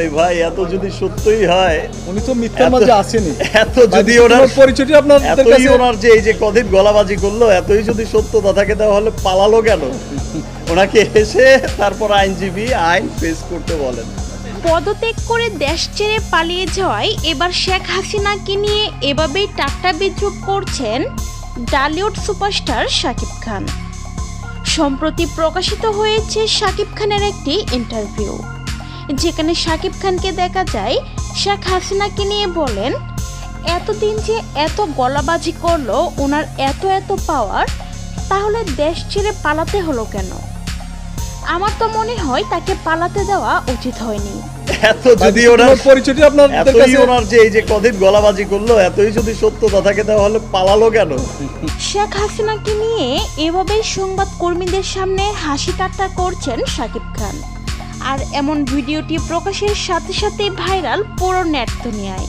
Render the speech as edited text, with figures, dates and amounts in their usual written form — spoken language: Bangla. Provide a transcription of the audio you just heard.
এই ভাই এত যদি সত্যই হয়, উনি তো মিথ্যার মাঝে আসেনি। এত যদি ওনার পরিচয়টি আপনাদের এতই কাছে ওনার যে এই যে কদিন গলাবাজি করলো, এতই যদি সত্যতা থাকে তাহলে পালালো কেন? ওনাকে এসে তারপর আইনজীবী আইন ফেস করতে বলেন। পদত্যাগ করে দেশ ছেড়ে পালিয়ে যাওয়ায় এবার শেখ হাসিনাকে নিয়ে এভাবেই ঠাট্টা বিদ্রূপ করছেন ডালিউড সুপারস্টার শাকিব খান। সম্প্রতি প্রকাশিত হয়েছে শাকিব খানের একটি ইন্টারভিউ, যেখানে শাকিব খানকে দেখা যায় শেখ হাসিনাকে নিয়ে বলেন, এতদিন যে এত গলাবাজি করলো, ওনার এত পাওয়ার, তাহলে দেশ ছেড়ে পালাতে হলো কেন? আমার তো মনে হয় তাকে পালাতে দেওয়া উচিত হয়নি। এত যদি ওনার পরিচয়টি আপনাদের এতই কাছে ওনার যে এই যে কদিন গলাবাজি করলো, এতই যদি সত্যতা থাকে তাহলে পালালো কেন? শেখ হাসিনাকে নিয়ে এভাবেই সংবাদ কর্মীদের সামনে হাসি ঠাট্টা করছেন শাকিব খান। আর এমন ভিডিওটি প্রকাশের সাথে সাথে ভাইরাল পুরো নেট দুনিয়ায়।